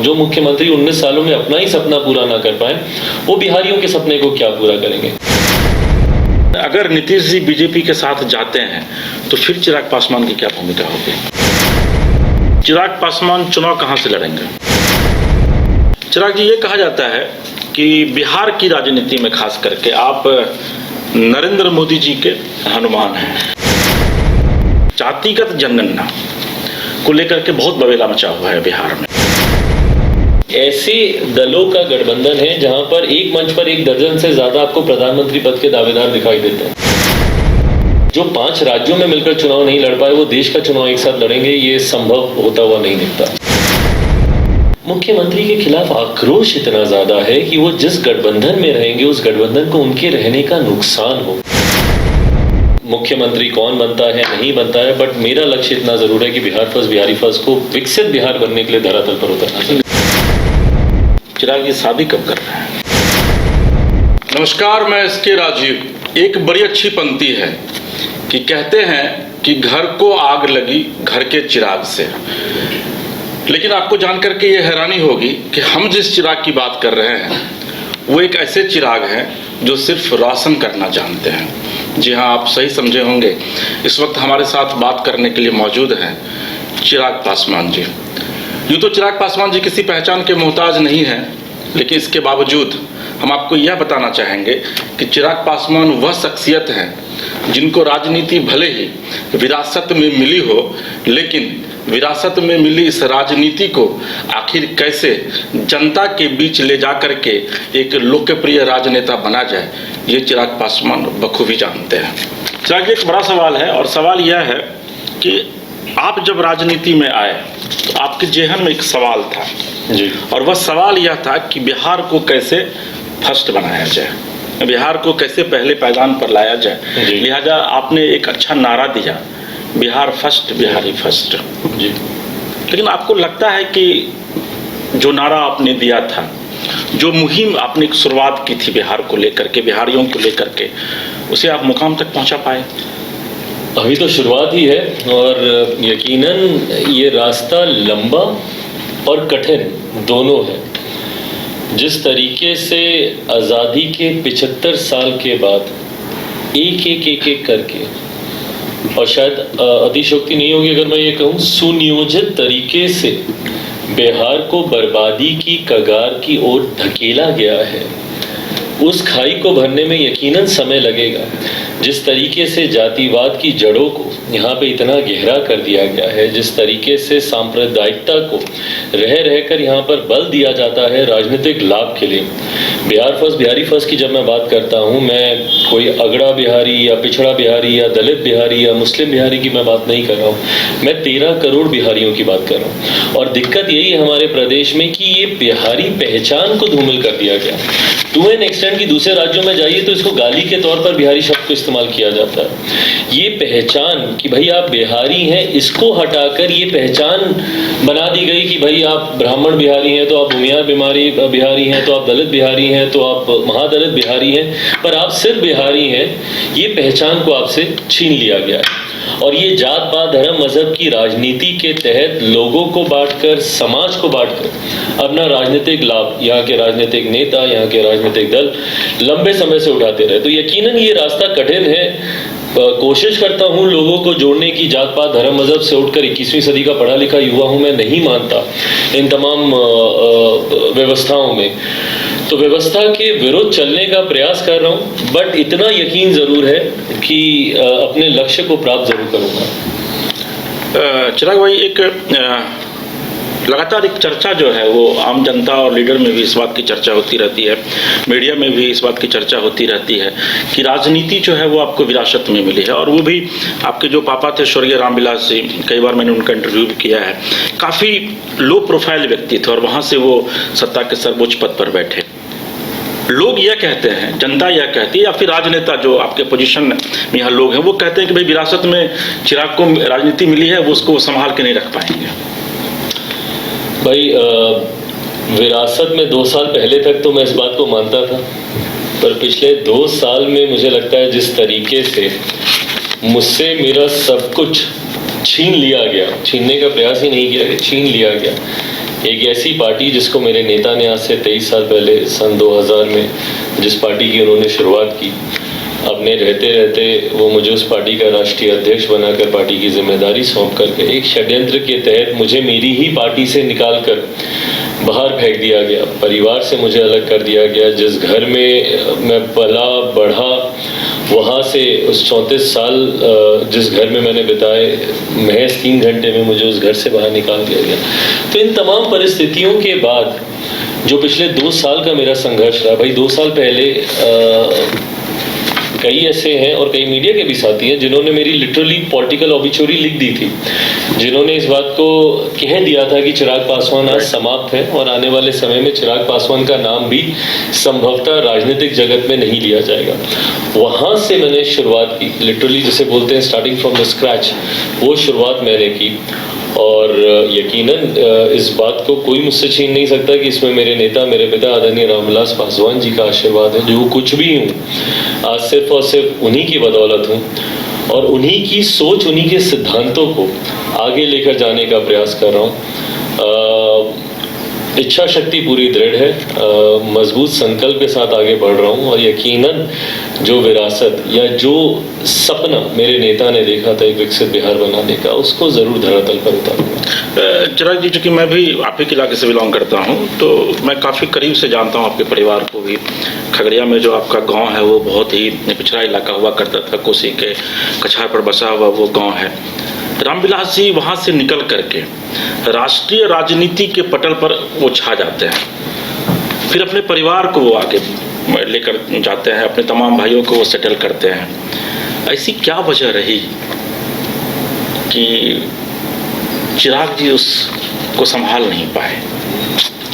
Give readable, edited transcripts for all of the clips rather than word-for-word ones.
जो मुख्यमंत्री 19 सालों में अपना ही सपना पूरा ना कर पाए, वो बिहारियों के सपने को क्या पूरा करेंगे। अगर नीतीश जी बीजेपी के साथ जाते हैं तो फिर चिराग पासवान की क्या भूमिका होगी? चिराग पासवान चुनाव कहां से लड़ेंगे? चिराग जी, ये कहा जाता है कि बिहार की राजनीति में खास करके आप नरेंद्र मोदी जी के हनुमान हैं। जातिगत जनगणना को लेकर के बहुत बवेला मचा हुआ है बिहार में। ऐसे दलों का गठबंधन है जहां पर एक मंच पर एक दर्जन से ज्यादा आपको प्रधानमंत्री पद के दावेदार दिखाई देते हैं। जो 5 राज्यों में मिलकर चुनाव नहीं लड़ पाए, वो देश का चुनाव एक साथ लड़ेंगे, ये संभव होता हुआ नहीं दिखता। मुख्यमंत्री के खिलाफ आक्रोश इतना ज्यादा है कि वो जिस गठबंधन में रहेंगे, उस गठबंधन को उनके रहने का नुकसान हो। मुख्यमंत्री कौन बनता है नहीं बनता है, बट मेरा लक्ष्य इतना जरूर है कि बिहार फर्स्ट, बिहारी फर्स्ट को विकसित बिहार बनने के लिए धरातल पर उतरना चाहिए। चिराग जी, शादी कब कर रहे हैं? नमस्कार, मैं एसके राजीव। एक बड़ी अच्छी पंक्ति है कि कहते हैं कि घर को आग लगी घर के चिराग से, लेकिन आपको जानकर के ये हैरानी होगी कि हम जिस चिराग की बात कर रहे हैं वो एक ऐसे चिराग हैं जो सिर्फ रोशन करना जानते हैं। जी हाँ, आप सही समझे होंगे। इस वक्त हमारे साथ बात करने के लिए मौजूद हैं चिराग पासवान जी। यूँ तो चिराग पासवान जी किसी पहचान के मोहताज नहीं हैं, लेकिन इसके बावजूद हम आपको यह बताना चाहेंगे कि चिराग पासवान वह शख्सियत हैं जिनको राजनीति भले ही विरासत में मिली हो, लेकिन विरासत में मिली इस राजनीति को आखिर कैसे जनता के बीच ले जा करके एक लोकप्रिय राजनेता बना जाए, ये चिराग पासवान बखूबी जानते हैं। चिराग जी, एक बड़ा सवाल है, और सवाल यह है कि आप जब राजनीति में आए तो आपके जेहन में एक सवाल था जी, और वह सवाल यह था कि बिहार को कैसे फर्स्ट बनाया जाए, बिहार को कैसे पहले पैदान पर लाया जाए। लिहाजा आपने एक अच्छा नारा दिया, बिहार फर्स्ट, बिहारी फर्स्ट जी। लेकिन आपको लगता है कि जो नारा आपने दिया था, जो मुहिम आपने एक शुरुआत की थी बिहार को लेकर के, बिहारियों को लेकर के, उसे आप मुकाम तक पहुंचा पाए? अभी तो शुरुआत ही है, और यकीनन ये रास्ता लंबा और कठिन दोनों है। जिस तरीके से आज़ादी के 75 साल के बाद एक करके, और शायद अतिशयोक्ति नहीं होगी अगर मैं ये कहूँ, सुनियोजित तरीके से बिहार को बर्बादी की कगार की ओर धकेला गया है, उस खाई को भरने में यकीनन समय लगेगा। जिस तरीके से जातिवाद की जड़ों को यहाँ पे इतना गहरा कर दिया गया है, जिस तरीके से सांप्रदायिकता को रह रहकर यहाँ पर बल दिया जाता है राजनीतिक लाभ के लिए। बिहार फर्स्ट, बिहारी फर्स्ट की जब मैं बात करता हूँ, मैं कोई अगड़ा बिहारी या पिछड़ा बिहारी या दलित बिहारी या मुस्लिम बिहारी की मैं बात नहीं कर रहा हूँ, मैं 13 करोड़ बिहारियों की बात कर रहा हूँ। और दिक्कत यही है हमारे प्रदेश में कि ये बिहारी पहचान को धूमिल कर दिया गया। टू एन एक्सटेंड की दूसरे राज्यों में जाइए तो इसको गाली के तौर पर बिहारी शब्द को इस्तेमाल किया जाता है। ये पहचान कि भाई आप बिहारी हैं, इसको हटाकर ये पहचान बना दी गई कि भाई आप ब्राह्मण बिहारी हैं तो आप भूमियार बिहारी हैं, तो आप दलित बिहारी हैं, तो आप महादलित बिहारी हैं, पर आप सिर्फ बिहारी हैं। ये पहचान को आपसे छीन लिया गया है, और ये जात पात धर्म मजहब की राजनीति के तहत लोगों को बांटकर, समाज को बांटकर अपना राजनीतिक लाभ यहाँ के राजनीतिक नेता, यहाँ के राजनीतिक दल लंबे समय से उठाते रहे। तो यकीनन ये रास्ता कठिन है। कोशिश करता हूँ लोगों को जोड़ने की, जात पात धर्म मजहब से उठकर 21वीं सदी का पढ़ा लिखा युवा हूँ, मैं नहीं मानता इन तमाम व्यवस्थाओं में, तो व्यवस्था के विरुद्ध चलने का प्रयास कर रहा हूँ, बट इतना यकीन जरूर है कि अपने लक्ष्य को प्राप्त जरूर करूँगा। चिराग भाई, एक लगातार एक चर्चा जो है वो आम जनता और लीडर में भी इस बात की चर्चा होती रहती है, मीडिया में भी इस बात की चर्चा होती रहती है कि राजनीति जो है वो आपको विरासत में मिली है, और वो भी आपके जो पापा थे स्वर्गीय रामविलास जी, कई बार मैंने उनका इंटरव्यू भी किया है, काफ़ी लो प्रोफाइल व्यक्ति थे और वहाँ से वो सत्ता के सर्वोच्च पद पर बैठे। लोग यह कहते हैं, जनता यह कहती है, या फिर राजनेता जो आपके पोजीशन में यहाँ लोग हैं वो कहते हैं कि भाई विरासत में चिराग को राजनीति मिली है, वो उसको संभाल के नहीं रख पाएंगे। भाई विरासत में 2 साल पहले तक तो मैं इस बात को मानता था, पर पिछले 2 साल में मुझे लगता है जिस तरीके से मुझसे मेरा सब कुछ छीन लिया गया, छीनने का प्रयास ही नहीं किया, छीन लिया गया, एक ऐसी पार्टी जिसको मेरे नेता ने आज से 23 साल पहले सन 2000 में जिस पार्टी की उन्होंने शुरुआत की, अपने रहते रहते वो मुझे उस पार्टी का राष्ट्रीय अध्यक्ष बनाकर पार्टी की जिम्मेदारी सौंप करके एक षड्यंत्र के तहत मुझे मेरी ही पार्टी से निकालकर बाहर फेंक दिया गया, परिवार से मुझे अलग कर दिया गया। जिस घर में मैं पला बढ़ा, वहाँ से उस 34 साल जिस घर में मैंने बिताए, महज 3 घंटे में मुझे उस घर से बाहर निकाल दिया गया। तो इन तमाम परिस्थितियों के बाद जो पिछले 2 साल का मेरा संघर्ष रहा, भाई 2 साल पहले कई ऐसे हैं और कई मीडिया के भी साथी हैं जिन्होंने मेरी लिटरली पॉलिटिकल ऑबिचुरी लिख दी थी, जिन्होंने इस बात को कह दिया था कि चिराग पासवान आज समाप्त है और आने वाले समय में चिराग पासवान का नाम भी संभवतः राजनीतिक जगत में नहीं लिया जाएगा। वहाँ से मैंने शुरुआत की, लिटरली जिसे बोलते हैं स्टार्टिंग फ्रॉम द स्क्रैच, वो शुरुआत मैंने की। और यकीनन इस बात को कोई मुझसे छीन नहीं सकता कि इसमें मेरे नेता, मेरे पिता आदरणीय रामविलास पासवान जी का आशीर्वाद है। जो कुछ भी हूँ आज सिर्फ और सिर्फ उन्हीं की बदौलत हूँ और उन्हीं की सोच, उन्हीं के सिद्धांतों को आगे लेकर जाने का प्रयास कर रहा हूँ। इच्छा शक्ति पूरी दृढ़ है, मजबूत संकल्प के साथ आगे बढ़ रहा हूँ और यकीनन जो विरासत या जो सपना मेरे नेता ने देखा था एक विकसित बिहार बनाने का, उसको ज़रूर धरातल पर उतारूंगा। चिराग जी, चूँकि मैं भी आप ही के इलाके से बिलोंग करता हूँ तो मैं काफ़ी करीब से जानता हूँ आपके परिवार को भी। खगड़िया में जो आपका गाँव है वो बहुत ही पिछड़ा इलाका हुआ करता था, कोसी के कछार पर बसा हुआ वो गाँव है। रामविलास जी वहाँ से निकल करके राष्ट्रीय राजनीति के पटल पर वो छा जाते हैं, फिर अपने परिवार को वो आगे लेकर जाते हैं, अपने तमाम भाइयों को वो सेटल करते हैं। ऐसी क्या वजह रही कि चिराग जी उसको संभाल नहीं पाए?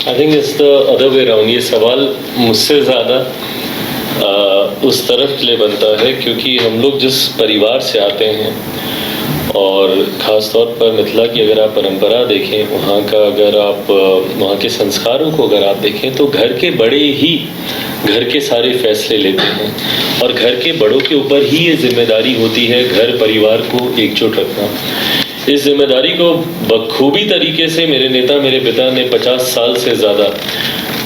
I think it's the other way around. ये सवाल मुझसे ज़्यादा उस तरफ के लिए बनता है क्योंकि हम लोग जिस परिवार से आते हैं और ख़ास तौर पर मिथिला की अगर आप परंपरा देखें, वहाँ का अगर आप वहाँ के संस्कारों को अगर आप देखें तो घर के बड़े ही घर के सारे फैसले लेते हैं और घर के बड़ों के ऊपर ही ये जिम्मेदारी होती है घर परिवार को एकजुट रखना। इस जिम्मेदारी को बखूबी तरीके से मेरे नेता, मेरे पिता ने 50 साल से ज़्यादा,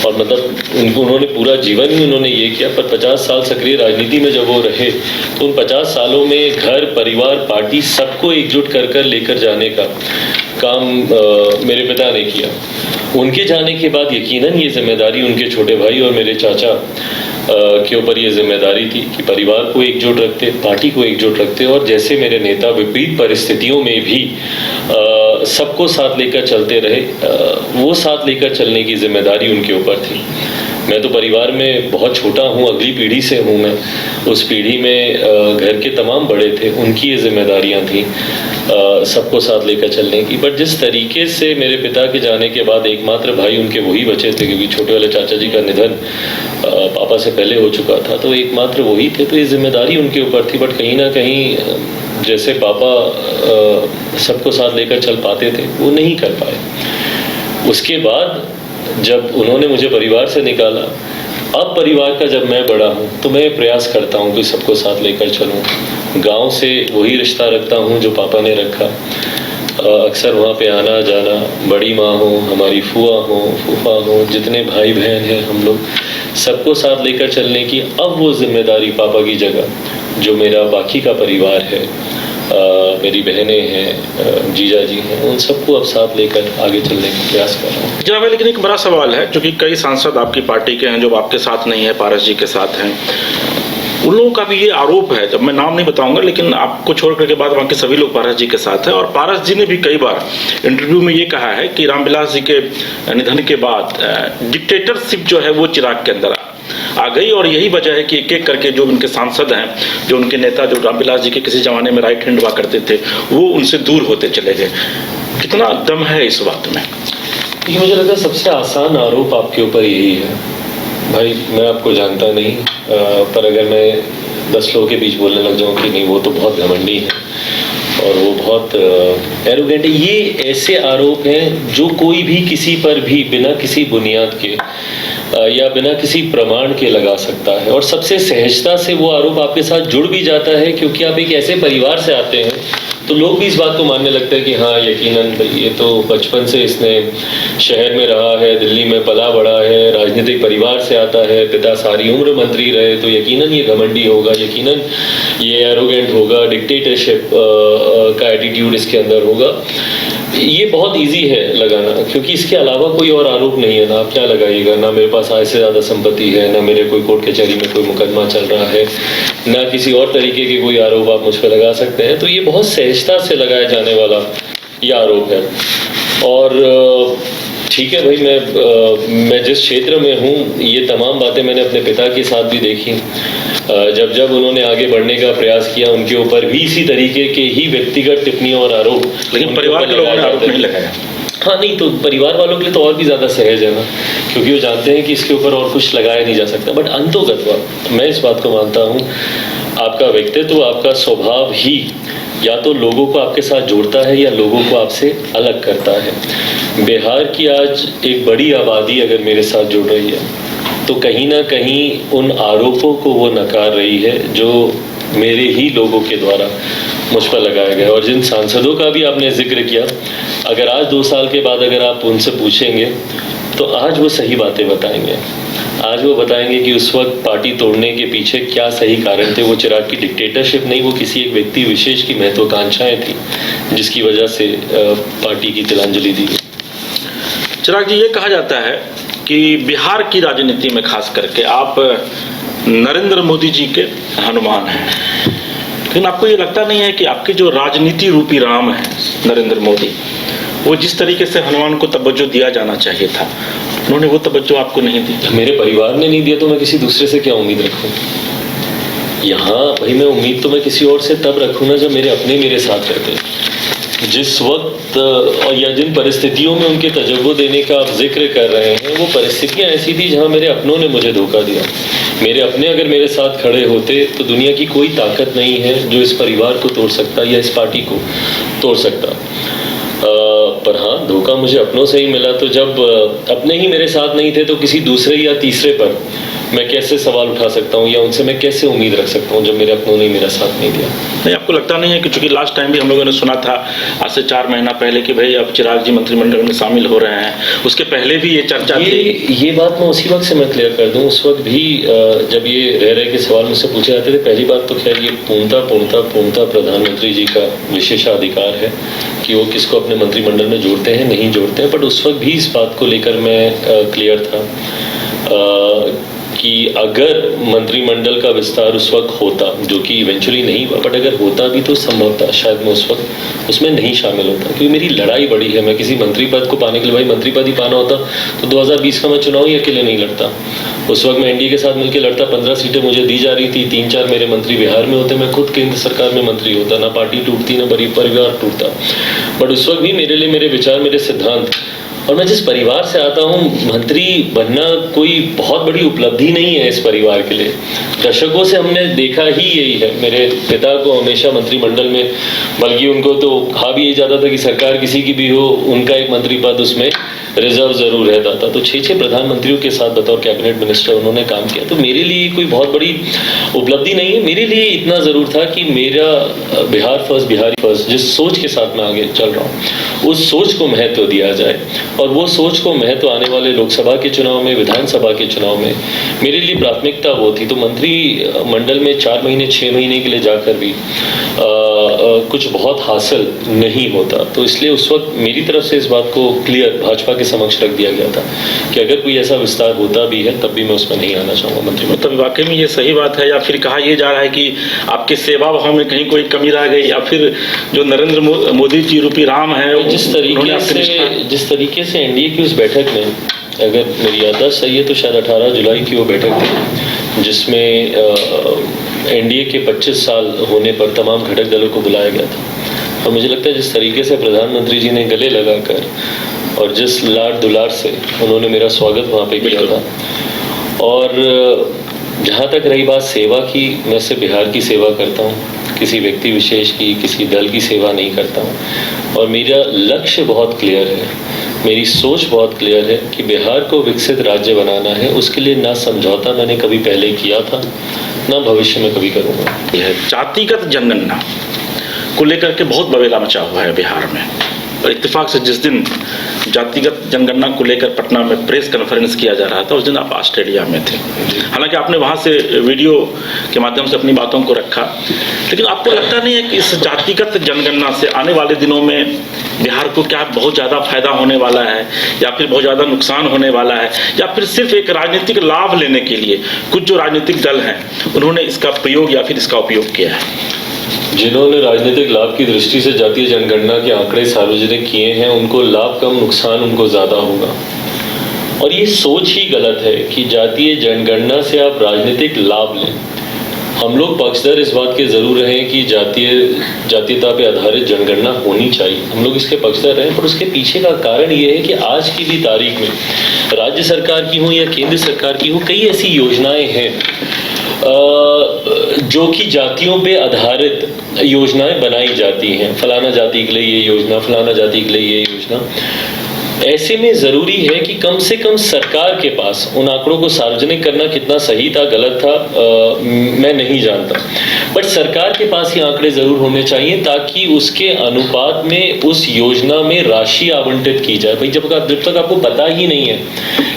और मतलब उन्होंने पूरा जीवन ही उन्होंने ये किया, पर 50 साल सक्रिय राजनीति में जब वो रहे तो उन 50 सालों में घर, परिवार, पार्टी सबको एकजुट कर लेकर जाने का काम मेरे पिता ने किया। उनके जाने के बाद यकीनन ये जिम्मेदारी उनके छोटे भाई और मेरे चाचा के ऊपर ये जिम्मेदारी थी कि परिवार को एकजुट रखते, पार्टी को एकजुट रखते और जैसे मेरे नेता विपरीत परिस्थितियों में भी सबको साथ लेकर चलते रहे, वो साथ लेकर चलने की जिम्मेदारी उनके ऊपर थी। मैं तो परिवार में बहुत छोटा हूँ, अगली पीढ़ी से हूँ मैं। उस पीढ़ी में घर के तमाम बड़े थे, उनकी ये जिम्मेदारियाँ थी सबको साथ लेकर चलने की। बट जिस तरीके से मेरे पिता के जाने के बाद एकमात्र भाई उनके वही बचे थे, क्योंकि छोटे वाले चाचा जी का निधन पापा से पहले हो चुका था, तो एकमात्र वही थे, तो ये जिम्मेदारी उनके ऊपर थी। बट कहीं ना कहीं जैसे पापा सबको साथ लेकर चल पाते थे, वो नहीं कर पाए। उसके बाद जब उन्होंने मुझे परिवार से निकाला, अब परिवार का जब मैं बड़ा हूँ तो मैं प्रयास करता हूँ कि सबको साथ लेकर चलूँ। गांव से वही रिश्ता रखता हूँ जो पापा ने रखा। अक्सर वहाँ पे आना जाना, बड़ी माँ हो, हमारी फूआ हो, फूफा हो, जितने भाई बहन हैं हम लोग, सबको साथ लेकर चलने की अब वो जिम्मेदारी पापा की जगह जो मेरा बाकी का परिवार है, मेरी बहनें हैं, जीजा जी हैं, उन सबको अब साथ लेकर आगे चलने का प्रयास कर रहा हूँ। जनाब, लेकिन एक बड़ा सवाल है, क्योंकि कई सांसद आपकी पार्टी के हैं जो आपके साथ नहीं है, पारस जी के साथ हैं। उन लोगों का भी ये आरोप है, जब मैं नाम नहीं बताऊंगा, लेकिन आपको छोड़ करके बाद वहाँ के सभी लोग पारस जी के साथ हैं। और पारस जी ने भी कई बार इंटरव्यू में ये कहा है कि रामविलास जी के निधन के बाद डिक्टेटरशिप जो है वो चिराग के अंदर आ गई, और यही वजह है कि एक एक करके जो उनके सांसद हैं, जो उनके नेता, जो रामविलास जी के किसी जमाने में राइट हैंड हुआ करते थे, वो उनसे दूर होते चले गए। कितना दम है इस बात में? ये मुझे लगता है सबसे आसान आरोप आपके ऊपर यही है। भाई मैं आपको जानता नहीं, पर अगर मैं 10 लोगों के बीच बोलने लग जाऊँ कि नहीं वो तो बहुत घमंडी है और वो बहुत एरोगेंट है, ये ऐसे आरोप हैं जो कोई भी किसी पर भी बिना किसी बुनियाद के या बिना किसी प्रमाण के लगा सकता है। और सबसे सहजता से वो आरोप आपके साथ जुड़ भी जाता है, क्योंकि आप एक ऐसे परिवार से आते हैं तो लोग भी इस बात को मानने लगते हैं कि हाँ यकीनन भाई ये तो बचपन से इसने शहर में रहा है, दिल्ली में पला बड़ा है, राजनीतिक परिवार से आता है, पिता सारी उम्र मंत्री रहे, तो यकीनन ये घमंडी होगा, यकीनन ये एरोगेंट होगा, डिक्टेटरशिप का एटीट्यूड इसके अंदर होगा। ये बहुत इजी है लगाना, क्योंकि इसके अलावा कोई और आरोप नहीं है ना। आप क्या लगाइएगा, ना मेरे पास आय से ज़्यादा संपत्ति है, ना मेरे कोई कोर्ट कचहरी में कोई मुकदमा चल रहा है, ना किसी और तरीके के कोई आरोप आप मुझ पर लगा सकते हैं। तो ये बहुत सहजता से लगाया जाने वाला ये आरोप है। और ठीक है भाई, मैं जिस क्षेत्र में हूँ ये तमाम बातें मैंने अपने पिता के साथ भी देखी। जब जब उन्होंने आगे बढ़ने का प्रयास किया उनके ऊपर भी इसी तरीके के ही व्यक्तिगत टिप्पणियां और आरोप, लेकिन परिवार के लोगों ने आरोप नहीं लगाया। हाँ नहीं, तो परिवार वालों के लिए तो और भी ज़्यादा सहज है ना, क्योंकि वो जानते हैं कि इसके ऊपर और कुछ लगाया नहीं जा सकता। बट अंतोगत्वा मैं इस बात को मानता हूँ, आपका व्यक्तित्व, आपका स्वभाव ही या तो लोगों को आपके साथ जोड़ता है या लोगों को आपसे अलग करता है। बिहार की आज एक बड़ी आबादी अगर मेरे साथ जुड़ रही है तो कहीं ना कहीं उन आरोपों को वो नकार रही है जो मेरे ही लोगों के द्वारा मुझ पर लगाया गया। और जिन सांसदों का भी आपने जिक्र किया, अगर आज 2 साल के बाद अगर आप उनसे पूछेंगे तो आज वो सही बातें बताएंगे। आज वो बताएंगे कि उस वक्त पार्टी तोड़ने के पीछे क्या सही कारण थे। वो चिराग की डिक्टेटरशिप नहीं, वो किसी एक व्यक्ति विशेष की महत्वाकांक्षाएं थी जिसकी वजह से पार्टी की तिलांजलि दी गई। चिराग जी, ये कहा जाता है कि बिहार की राजनीति में खास करके आप नरेंद्र मोदी जी के हनुमान हैं, लेकिन आपको ये लगता नहीं है कि आपके जो राजनीति रूपी राम है नरेंद्र मोदी, वो जिस तरीके से हनुमान को तवज्जो दिया जाना चाहिए था, उन्होंने वो तवज्जो आपको नहीं दी? मेरे परिवार ने नहीं दिया तो मैं किसी दूसरे से क्या उम्मीद रखूं? यहाँ भाई मैं उम्मीद तो मैं किसी और से तब रखूँ ना जब मेरे अपने मेरे साथ रहते। जिस वक्त और या जिन परिस्थितियों में उनके तजर्बो देने का आप जिक्र कर रहे हैं, वो परिस्थितियां ऐसी थी जहां मेरे अपनों ने मुझे धोखा दिया। मेरे अपने अगर मेरे साथ खड़े होते तो दुनिया की कोई ताकत नहीं है जो इस परिवार को तोड़ सकता या इस पार्टी को तोड़ सकता। पर हाँ, धोखा मुझे अपनों से ही मिला। तो जब अपने ही मेरे साथ नहीं थे तो किसी दूसरे या तीसरे पर मैं कैसे सवाल उठा सकता हूँ या उनसे मैं कैसे उम्मीद रख सकता हूँ जब मेरे अपनों ने मेरा साथ नहीं दिया? नहीं, आपको लगता नहीं है कि चूंकि लास्ट टाइम भी हम लोगों ने सुना था आज से 4 महीना पहले कि भाई अब चिराग जी मंत्रिमंडल में शामिल हो रहे हैं, उसके पहले भी ये चर्चा थी? ये बात मैं उसी वक्त से मैं क्लियर कर दूं। उस वक्त भी जब ये रह के सवाल मुझसे पूछे जाते थे, पहली बात तो खैर ये पूर्णतः प्रधानमंत्री जी का विशेषाधिकार है कि वो किसको अपने मंत्रिमंडल में जोड़ते हैं नहीं जोड़ते हैं। बट उस वक्त भी इस बात को लेकर मैं क्लियर था कि अगर मंत्रिमंडल का विस्तार उस वक्त होता, जो कि इवेंचुअली नहीं हुआ, बट अगर होता भी तो संभव था शायद मैं उस वक्त उसमें नहीं शामिल होता, क्योंकि मेरी लड़ाई बड़ी है। मैं किसी मंत्री पद को पाने के लिए, भाई मंत्री पद ही पाना होता तो 2020 का मैं चुनाव ही अकेले नहीं लड़ता। उस वक्त मैं एनडीए के साथ मिलकर लड़ता, 15 सीटें मुझे दी जा रही थी, 3-4 मेरे मंत्री बिहार में होते, मैं खुद केंद्र सरकार में मंत्री होता, ना पार्टी टूटती ना परिवार टूटता। बट उस वक्त भी मेरे लिए मेरे विचार, मेरे सिद्धांत, और मैं जिस परिवार से आता हूँ, मंत्री बनना कोई बहुत बड़ी उपलब्धि नहीं है इस परिवार के लिए। दशकों से हमने देखा ही यही है। मेरे पिता को हमेशा मंत्रिमंडल में, बल्कि उनको तो कहा भी यही जाता था कि सरकार किसी की भी हो, उनका एक मंत्री पद उसमें रिजर्व जरूर रहता था। तो 6 प्रधानमंत्रियों के साथ बतौर कैबिनेट मिनिस्टर उन्होंने काम किया। तो मेरे लिए कोई बहुत बड़ी उपलब्धि नहीं है। मेरे लिए इतना ज़रूर था कि मेरा बिहार फर्स्ट, बिहारी फर्स्ट जिस सोच के साथ मैं आगे चल रहा हूँ, उस सोच को महत्व दिया जाए। और वो सोच को महत्व आने वाले लोकसभा के चुनाव में, विधानसभा के चुनाव में मेरे लिए प्राथमिकता वो थी। तो मंत्रिमंडल में 4 महीने 6 महीने के लिए जाकर भी कुछ बहुत हासिल नहीं होता। तो इसलिए उस वक्त मेरी तरफ से इस बात को क्लियर भाजपा के समक्ष रख दिया गया था कि अगर कोई ऐसा विस्तार होता भी है तब भी मैं उसमें नहीं आना चाहूँगा मंत्रिमंडल। तो वाकई में ये सही बात है, या फिर कहा यह जा रहा है कि आपके सेवा भाव में कहीं कोई कमी रह गई, या फिर जो नरेंद्र मोदी जी रूपी राम है, जिस तरीके से एनडीए की उस बैठक में, अगर मेरी याददाश्त सही है तो शायद 18 जुलाई की वो बैठक थी जिसमें एनडीए के 25 साल होने पर तमाम घटक दलों को बुलाया गया था। और मुझे लगता है जिस तरीके से प्रधानमंत्री जी ने गले लगाकर और जिस लाड दुलार से उन्होंने मेरा स्वागत वहाँ पे किया था, और जहाँ तक रही बात सेवा की, मैं सिर्फ बिहार की सेवा करता हूँ, किसी व्यक्ति विशेष की, किसी दल की सेवा नहीं करता हूँ। और मेरा लक्ष्य बहुत क्लियर है, मेरी सोच बहुत क्लियर है कि बिहार को विकसित राज्य बनाना है। उसके लिए ना समझौता मैंने कभी पहले किया था, ना भविष्य में कभी करूँगा। यह जातिगत जनगणना को लेकर के बहुत बवेला मचा हुआ है बिहार में। और इत्तेफाक से जिस दिन जातिगत जनगणना को लेकर पटना में प्रेस कॉन्फ्रेंस किया जा रहा था, उस दिन आप ऑस्ट्रेलिया में थे। हालांकि आपने वहाँ से वीडियो के माध्यम से अपनी बातों को रखा, लेकिन आपको लगता नहीं है कि इस जातिगत जनगणना से आने वाले दिनों में बिहार को क्या बहुत ज़्यादा फायदा होने वाला है, या फिर बहुत ज़्यादा नुकसान होने वाला है, या फिर सिर्फ एक राजनीतिक लाभ लेने के लिए कुछ जो राजनीतिक दल हैं उन्होंने इसका प्रयोग या फिर इसका उपयोग किया है? जिन्होंने राजनीतिक लाभ की दृष्टि से जातीय जनगणना के आंकड़े सार्वजनिक किए हैं, उनको लाभ कम नुकसान उनको ज़्यादा होगा। और ये सोच ही गलत है कि जातीय जनगणना से आप राजनीतिक लाभ लें। हम लोग पक्षधर इस बात के ज़रूर हैं कि जातीयता पे आधारित जनगणना होनी चाहिए, हम लोग इसके पक्षधर हैं। पर उसके पीछे का कारण ये है कि आज की भी तारीख में राज्य सरकार की हो या केंद्र सरकार की हो, कई ऐसी योजनाएं हैं जो कि जातियों पे आधारित योजनाएं बनाई जाती हैं। फलाना जाति के लिए ये योजना, फलाना जाति के लिए ये योजना। ऐसे में ज़रूरी है कि कम से कम सरकार के पास उन आंकड़ों को सार्वजनिक करना कितना सही था, गलत था, मैं नहीं जानता, बट सरकार के पास ये आंकड़े ज़रूर होने चाहिए ताकि उसके अनुपात में उस योजना में राशि आवंटित की जाए। भाई जब तक आपको पता ही नहीं है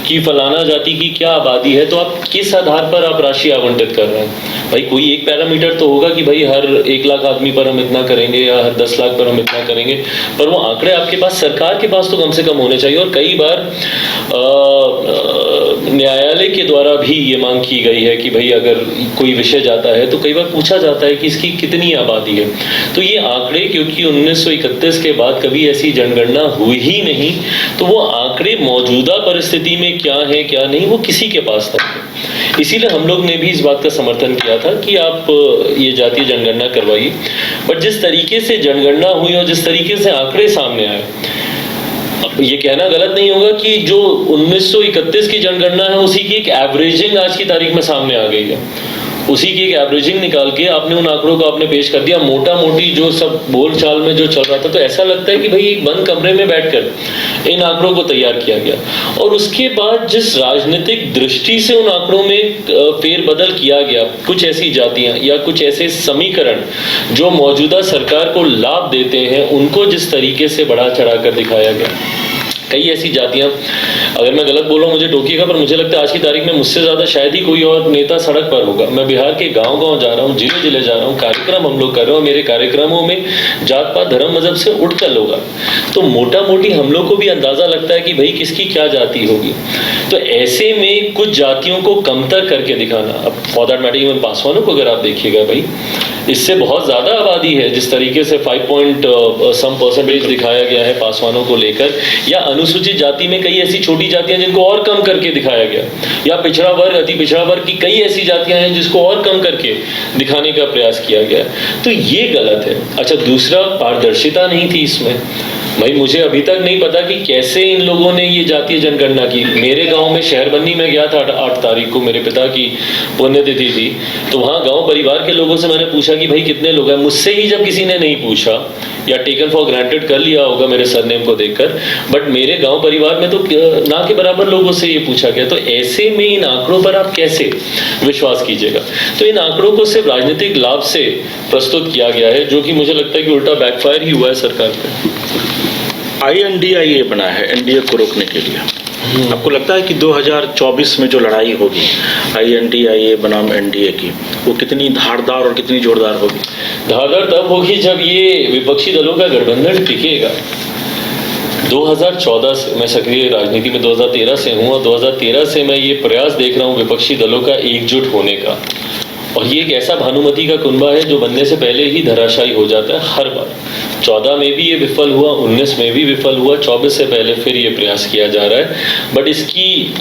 कि फलाना जाति की क्या आबादी है, तो आप किस आधार पर आप राशि आवंटित कर रहे हैं? भाई कोई एक पैरामीटर तो होगा कि भाई हर 1 लाख आदमी पर हम इतना करेंगे या हर 10 लाख पर हम इतना करेंगे, पर वो आंकड़े आपके पास, सरकार के पास तो कम से कम होने चाहिए। और कई बार न्यायालय के द्वारा भी ये मांग की गई है कि भाई अगर कोई विषय जाता है तो कई बार पूछा जाता है कि इसकी कितनी आबादी है। तो ये आंकड़े, क्योंकि 1931 के बाद कभी ऐसी जनगणना हुई ही नहीं, तो वो आंकड़े मौजूदा परिस्थिति में क्या है क्या नहीं, वो किसी के पास नहीं है। इसीलिए हम लोग ने भी इस बात का समर्थन किया था कि आप ये जातीय जनगणना करवाइए। बट जिस तरीके से जनगणना हुई और जिस तरीके से आंकड़े सामने आए, ये कहना गलत नहीं होगा कि जो 1931 की जनगणना है उसी की एक एवरेजिंग आज की तारीख में सामने आ गई है। उसी की एक एवरेजिंग निकाल के आपने उन आंकड़ों को आपने पेश कर दिया, मोटा मोटी जो सब बोलचाल में जो चल रहा था। तो ऐसा लगता है कि भाई एक बंद कमरे में बैठकर इन आंकड़ों को तैयार किया गया, और उसके बाद जिस राजनीतिक दृष्टि से उन आंकड़ों में फेरबदल किया गया, कुछ ऐसी जातियां या कुछ ऐसे समीकरण जो मौजूदा सरकार को लाभ देते हैं, उनको जिस तरीके से बढ़ा चढ़ाकर दिखाया गया। कई ऐसी जातियां, अगर मैं गलत बोल रहा हूँ मुझे टोकिएगा, पर मुझे लगता है आज की तारीख में मुझसे ज़्यादा शायद ही कोई और नेता सड़क पर होगा। मैं बिहार के गांव-गांव जा रहा हूँ, जिले-जिले जा रहा हूँ, कार्यक्रम हम लोग कर रहे हो, मेरे कार्यक्रमों में जात पात धर्म मजहब से उठकर लोग आए। तो मोटा मोटी हम लोग को भी अंदाज़ा लगता है कि भाई किसकी क्या जाति होगी। तो ऐसे में कुछ जातियों को कमतर करके दिखाना, अब फॉर दैट मैटर इवन पासवानों को अगर आप देखिएगा, भाई इससे बहुत ज़्यादा आबादी है। जिस तरीके से 5% दिखाया गया है पासवानों को लेकर, या अनुसूचित जाति में कई ऐसी छोटी जातियां जिनको और कम करके दिखाया गया, या पिछड़ा वर्ग, अति पिछड़ा वर्ग की कई ऐसी जातियां हैं जिसको और कम करके दिखाने का प्रयास किया गया। तो ये गलत है। अच्छा, दूसरा, पारदर्शिता नहीं थी इसमें। भाई मुझे अभी तक नहीं पता कि कैसे इन लोगों ने ये जातीय जनगणना की। मेरे गांव में शहरबंदी में गया था 8 तारीख को, मेरे पिता की पुण्यतिथि थी, तो वहाँ गांव परिवार के लोगों से मैंने पूछा कि भाई कितने लोग हैं। मुझसे ही जब किसी ने नहीं पूछा या टेकन फॉर ग्रांटेड कर लिया होगा मेरे सरनेम को देखकर, बट मेरे गांव परिवार में तो ना के बराबर लोगों से ये पूछा गया। तो ऐसे में इन आंकड़ों पर आप कैसे विश्वास कीजिएगा? तो इन आंकड़ों को सिर्फ राजनीतिक लाभ से प्रस्तुत किया गया है, जो कि मुझे लगता है कि उल्टा बैकफायर ही हुआ है सरकार पे। INDIA बना है एनडीए को रोकने के लिए। आपको लगता है कि 2024 में जो लड़ाई होगी INDIA बनाम एनडीए की, वो कितनी धारदार और कितनी जोरदार होगी? धारदार तब होगी जब ये विपक्षी दलों का गठबंधन टिकेगा। 2014 से मैं सक्रिय राजनीति में 2013 से हूँ, और 2013 से मैं ये प्रयास देख रहा हूँ विपक्षी दलों का एकजुट होने का। और ये एक ऐसा भानुमति का कुनबा है जो बनने से पहले ही धराशायी हो जाता है हर बार। 14 में भी ये विफल हुआ, 19 में भी विफल हुआ, 24 से पहले फिर ये प्रयास किया जा रहा है। बट इसकी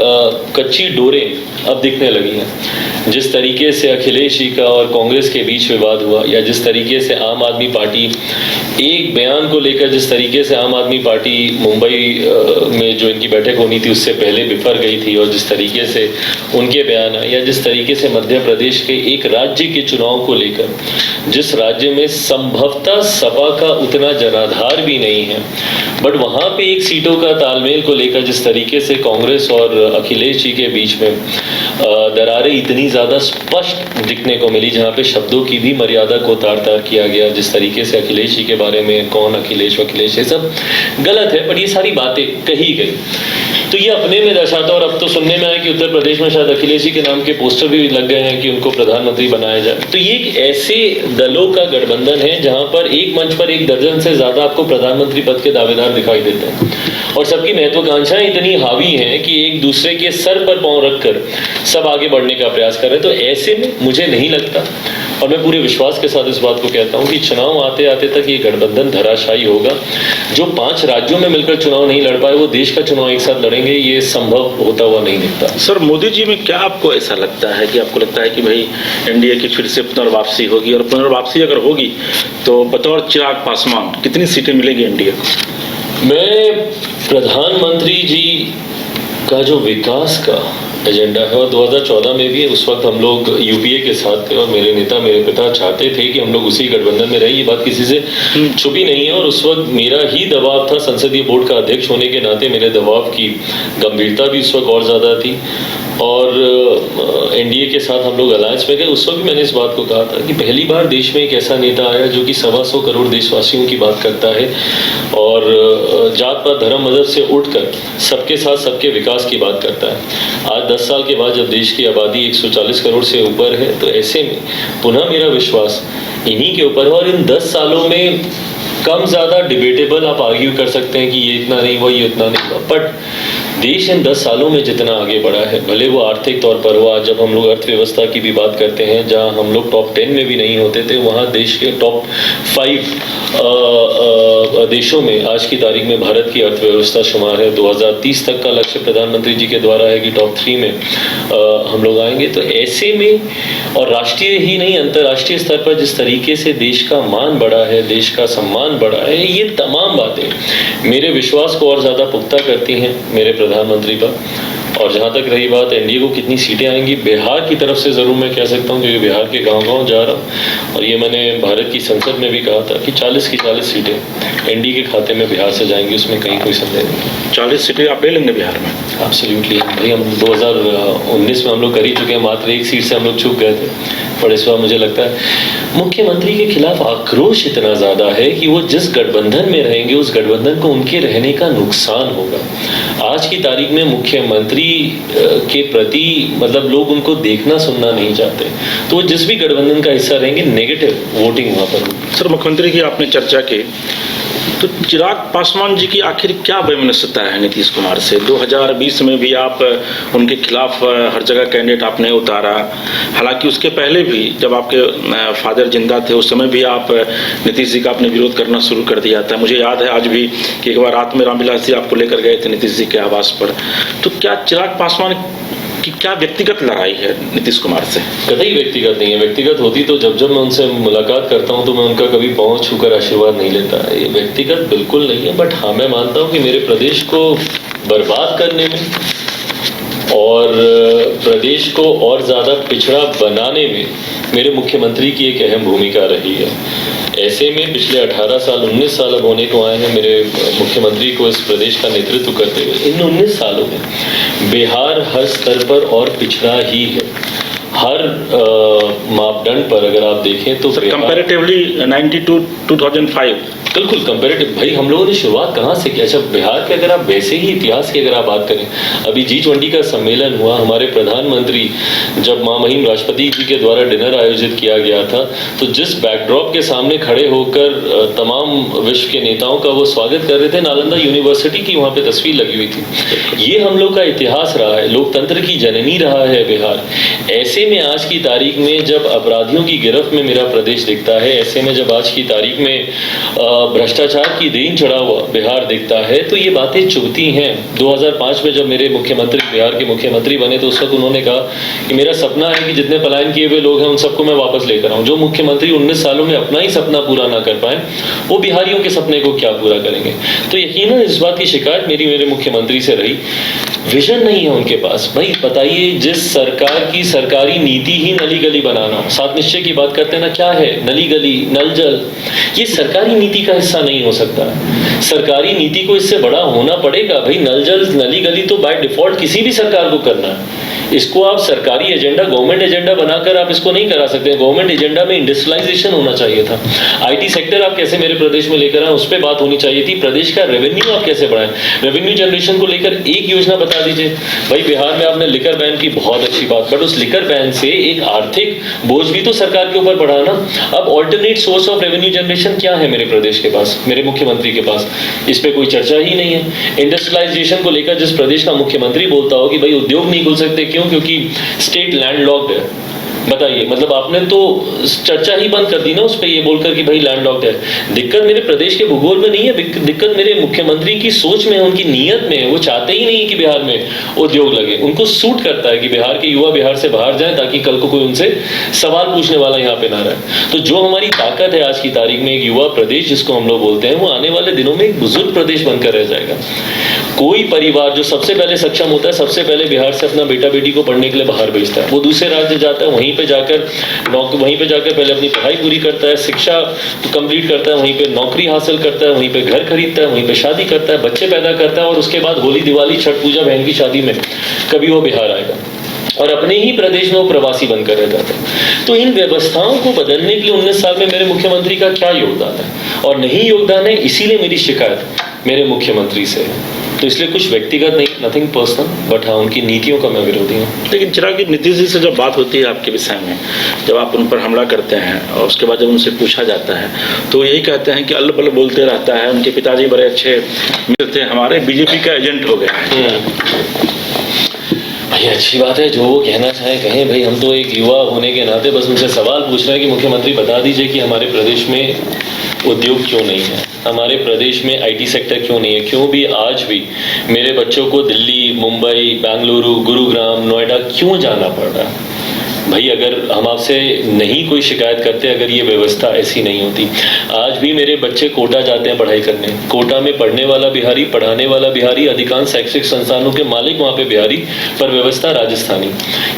कच्ची डोरें अब दिखने लगी हैं। जिस तरीके से अखिलेश जी का और कांग्रेस के बीच विवाद हुआ, या जिस तरीके से आम आदमी पार्टी एक बयान को लेकर, जिस तरीके से आम आदमी पार्टी मुंबई में जो इनकी बैठक होनी थी उससे पहले बिफर गई थी, और जिस तरीके से उनके बयान आए, या जिस तरीके से मध्य प्रदेश के एक राज्य के चुनाव को लेकर, जिस राज्य में संभवतः सपा का उतना जनाधार भी नहीं है, बट वहाँ पे एक सीटों का तालमेल को लेकर जिस तरीके से कांग्रेस और अखिलेश जी के बीच में दरारें इतनी ज़्यादा स्पष्ट दिखने को मिली, जहाँ पे शब्दों की भी मर्यादा को तार तार किया गया। जिस तरीके से अखिलेश जी के बारे में कौन अखिलेश वखिलेश, ये सब गलत है, पर ये सारी बातें कही गई तो ये अपने में दर्शाता। और अब तो सुनने में आया कि उत्तर प्रदेश में शायद अखिलेश जी के नाम के पोस्टर भी लग गए हैं कि उनको प्रधानमंत्री बनाया जाए। तो ये एक ऐसे दलों का गठबंधन है जहां पर एक मंच पर 1 दर्जन से ज्यादा आपको प्रधानमंत्री पद के दावेदार दिखाई देते हैं और सबकी महत्वाकांक्षाएं इतनी हावी हैं कि एक दूसरे के सर पर पांव रखकर सब आगे बढ़ने का प्रयास कर रहे हैं। तो ऐसे में मुझे नहीं लगता, और मैं पूरे विश्वास के साथ इस बात को कहता हूं कि चुनाव आते आते तक ये गठबंधन धराशायी होगा। जो 5 राज्यों में मिलकर चुनाव नहीं लड़ पाए वो देश का चुनाव एक साथ लड़ेंगे, ये संभव होता हुआ नहीं दिखता। सर, मोदी जी में क्या आपको ऐसा लगता है कि आपको लगता है कि भाई एनडीए की फिर से पुनर्वापसी होगी, और पुनर्वापसी अगर होगी तो बतौर चिराग पासवान कितनी सीटें मिलेगी एनडीए को? मैं प्रधानमंत्री जी का जो विकास का एजेंडा है और 2014 में भी उस वक्त हम लोग यूपीए के साथ थे और मेरे नेता मेरे पिता चाहते थे कि हम लोग उसी गठबंधन में रहे। ये बात किसी से छुपी नहीं है और उस वक्त मेरा ही दबाव था, संसदीय बोर्ड का अध्यक्ष होने के नाते मेरे दबाव की गंभीरता भी उस वक्त और ज़्यादा थी। और एनडीए के साथ हम लोग अलायंस में गए। उस वक्त मैंने इस बात को कहा था कि पहली बार देश में एक ऐसा नेता आया जो कि 125 करोड़ देशवासियों की बात करता है और जात पात धर्म मजहब से उठकर सबके साथ सबके विकास की बात करता है। आज 10 साल के बाद जब देश की आबादी 140 करोड़ से ऊपर है तो ऐसे में पुनः मेरा विश्वास इन्हीं के ऊपर है। और इन 10 सालों में कम ज़्यादा डिबेटेबल आप आर्ग्यू कर सकते हैं कि ये इतना नहीं हुआ, ये उतना नहीं हुआ, बट देश इन 10 सालों में जितना आगे बढ़ा है, भले वो आर्थिक तौर पर हुआ, जब हम लोग अर्थव्यवस्था की भी बात करते हैं जहां हम लोग टॉप 10 में भी नहीं होते थे, वहां देश के टॉप 5 देशों में आज की तारीख में भारत की अर्थव्यवस्था शुमार है। 2030 तक का लक्ष्य प्रधानमंत्री जी के द्वारा है कि टॉप 3 में हम लोग आएंगे। तो ऐसे में और राष्ट्रीय ही नहीं अंतर्राष्ट्रीय स्तर पर जिस तरीके से देश का मान बढ़ा है, देश का सम्मान बढ़ा है, ये तमाम बातें मेरे विश्वास को और ज़्यादा पुख्ता करती हैं मेरे प्रधानमंत्री पर। और जहाँ तक रही बात एनडीए को कितनी सीटें आएंगी, बिहार की तरफ से ज़रूर मैं कह सकता हूँ क्योंकि बिहार के गांव-गांव जा रहा हूँ और ये मैंने भारत की संसद में भी कहा था कि 40 की 40 सीटें एनडीए के खाते में बिहार से जाएंगी, उसमें कहीं कोई संदेह नहीं। 40 सीटें आप ले लेंगे बिहार में? एब्सोल्युटली भाई, हम 2019 में हम लोग कर ही चुके हैं, मात्र 1 सीट से हम लोग चूक गए थे। पर इस बार मुझे लगता है मुख्यमंत्री के खिलाफ आक्रोश इतना ज़्यादा है कि वो जिस गठबंधन में रहेंगे उस गठबंधन को उनके रहने का नुकसान होगा। आज की तारीख में मुख्यमंत्री के प्रति मतलब लोग उनको देखना सुनना नहीं चाहते, तो वो जिस भी गठबंधन का हिस्सा रहेंगे नेगेटिव वोटिंग वहाँ पर होगी। सर, मुख्यमंत्री की आपने चर्चा की, तो चिराग पासवान जी की आखिर क्या वैमनस्यता है नीतीश कुमार से? 2020 में भी आप उनके खिलाफ हर जगह कैंडिडेट आपने उतारा, हालांकि उसके पहले भी जब आपके फादर जिंदा थे उस समय भी आप नीतीश जी का आपने विरोध करना शुरू कर दिया था। मुझे याद है आज भी कि एक बार रात में रामविलास जी आपको लेकर गए थे नीतीश जी के आवास पर। तो क्या चिराग पासवान की क्या व्यक्तिगत लड़ाई है नीतीश कुमार से? कतई व्यक्तिगत नहीं है। व्यक्तिगत होती तो जब जब मैं उनसे मुलाकात करता हूं तो मैं उनका कभी पांव छूकर आशीर्वाद नहीं लेता। ये व्यक्तिगत बिल्कुल नहीं है, बट हाँ मैं मानता हूं कि मेरे प्रदेश को बर्बाद करने में और प्रदेश को और ज़्यादा पिछड़ा बनाने में मेरे मुख्यमंत्री की एक अहम भूमिका रही है। ऐसे में पिछले 18 साल 19 साल अब होने को आए हैं मेरे मुख्यमंत्री को इस प्रदेश का नेतृत्व करते हुए। इन 19 सालों में बिहार हर स्तर पर और पिछड़ा ही है, हर मापदंड पर अगर आप देखें तो कंपैरेटिवली 92-2005 बिल्कुल कंपैरेटिव। भाई हम लोगों ने शुरुआत कहाँ से की? अच्छा, बिहार के अगर आप वैसे ही इतिहास की अगर आप बात करें, अभी G20 का सम्मेलन हुआ, हमारे प्रधानमंत्री जब महामहिम राष्ट्रपति जी के द्वारा डिनर आयोजित किया गया था तो जिस बैकड्रॉप के सामने खड़े होकर तमाम विश्व के नेताओं का वो स्वागत कर रहे थे, नालंदा यूनिवर्सिटी की वहाँ पे तस्वीर लगी हुई थी। ये हम लोग का इतिहास रहा है, लोकतंत्र की जननी रहा है बिहार। ऐसे में आज की तारीख में जब अपराधियों की गिरफ्त में मेरा प्रदेश दिखता है, ऐसे में जब आज की तारीख में भ्रष्टाचार की देन चढ़ा हुआ बिहार दिखता है, तो ये बातें चुभती हैं। 2005 में जब मेरे मुख्यमंत्री बिहार के मुख्यमंत्री बने तो उस वक्त उन्होंने कहा कि मेरा सपना है कि जितने पलायन किए हुए लोग हैं उन सबको मैं वापस लेकर आऊं। जो मुख्यमंत्री 19 सालों में अपना ही सपना पूरा ना कर पाए वो बिहारियों के सपने को क्या पूरा करेंगे? तो यकीनन इस बात की शिकायत मेरे मुख्यमंत्री से रही। विजन नहीं है उनके पास। भाई बताइए, जिस सरकार की सरकारी नीति ही नली गली बनाना हो, 7 निश्चय की बात करते हैं ना, क्या है नली गली नल जल, ये सरकारी नीति का हिस्सा नहीं हो सकता। सरकारी नीति को इससे बड़ा होना पड़ेगा। भाई नल जल नली गली तो बाय डिफॉल्ट किसी भी सरकार को करना है। इसको आप सरकारी एजेंडा, गवर्नमेंट एजेंडा बनाकर आप इसको नहीं करा सकते। गवर्नमेंट एजेंडा में इंडस्ट्रियलाइजेशन होना चाहिए था। आईटी सेक्टर आप कैसे मेरे प्रदेश में लेकर आए, उस पर बात होनी चाहिए थी। प्रदेश का रेवेन्यू आप कैसे बढ़ाएं, रेवेन्यू जनरेशन को लेकर एक योजना बता दीजिए। भाई बिहार में आपने लिकर बैन की, बहुत अच्छी बात, बट उस लिकर बैन से एक आर्थिक बोझ भी तो सरकार के ऊपर बढ़ा ना। अब alternate source of revenue generation क्या है मेरे प्रदेश के पास, मेरे मुख्यमंत्री के पास? इस पे कोई चर्चा ही नहीं है। इंडस्ट्रियलाइजेशन को लेकर जिस प्रदेश का मुख्यमंत्री बोलता हो कि भाई उद्योग नहीं खुल सकते, क्यों? क्योंकि स्टेट लैंडलॉक्ड है। बताइए, मतलब आपने तो चर्चा ही बंद कर दी ना उस पे, ये बोलकर कि भाई लैंडलॉक्ड है। दिक्कत मेरे प्रदेश के भूगोल में नहीं है, दिक्कत मेरे मुख्यमंत्री की सोच में है, उनकी नीयत में है। वो चाहते ही नहीं कि बिहार में उद्योग लगे। उनको सूट करता है कि बिहार के युवा बिहार से बाहर जाएं, ताकि कल को कोई उनसे सवाल पूछने वाला यहाँ पे ना रहे। तो जो हमारी ताकत है आज की तारीख में, एक युवा प्रदेश जिसको हम लोग बोलते हैं, वो आने वाले दिनों में एक बुजुर्ग प्रदेश बनकर रह जाएगा। कोई परिवार जो सबसे पहले सक्षम होता है, सबसे पहले बिहार से अपना बेटा बेटी को पढ़ने के लिए बाहर भेजता है। वो दूसरे राज्य जाता है, वहीं पे जाकर पहले अपनी पढ़ाई पूरी करता है, शिक्षा कंप्लीट करता है, वहीं पे नौकरी हासिल करता है, वहीं पे घर खरीदता है, वहीं पे शादी करता है, बच्चे पैदा करता है, और उसके बाद होली, दिवाली, छठ पूजा, बहन की शादी में कभी वो बिहार आएगा और अपने ही प्रदेश में वो प्रवासी बनकर रह जाता है। तो इन व्यवस्थाओं को बदलने के लिए 19 साल में मेरे मुख्यमंत्री का क्या योगदान है? और नहीं योगदान है, इसीलिए मेरी शिकायत मेरे मुख्यमंत्री से है। तो इसलिए कुछ व्यक्तिगत नहीं, नथिंग पर्सनल, बट हाँ उनकी नीतियों का मैं विरोधी हूँ। लेकिन चिराग जी, नीतीश जी से जब बात होती है आपके विषय में, जब आप उन पर हमला करते हैं और उसके बाद जब उनसे पूछा जाता है तो यही कहते हैं कि अल्ल बल्ल बोलते रहता है, उनके पिताजी बड़े अच्छे मित्र थे, हमारे बीजेपी का एजेंट हो गया है। भाई अच्छी बात है, जो वो कहना चाहे कहें। भाई हम तो एक युवा होने के नाते बस उनसे सवाल पूछ रहे हैं कि मुख्यमंत्री बता दीजिए कि हमारे प्रदेश में उद्योग क्यों नहीं है, हमारे प्रदेश में आईटी सेक्टर क्यों नहीं है, क्यों भी आज भी मेरे बच्चों को दिल्ली, मुंबई, बेंगलुरु, गुरुग्राम, नोएडा क्यों जाना पड़ रहा है? भाई अगर हम आपसे नहीं कोई शिकायत करते, अगर ये व्यवस्था ऐसी नहीं होती, आज भी मेरे बच्चे कोटा जाते हैं पढ़ाई करने। कोटा में पढ़ने वाला बिहारी, पढ़ाने वाला बिहारी, अधिकांश शैक्षिक संस्थानों के मालिक वहाँ पे बिहारी, पर व्यवस्था राजस्थानी।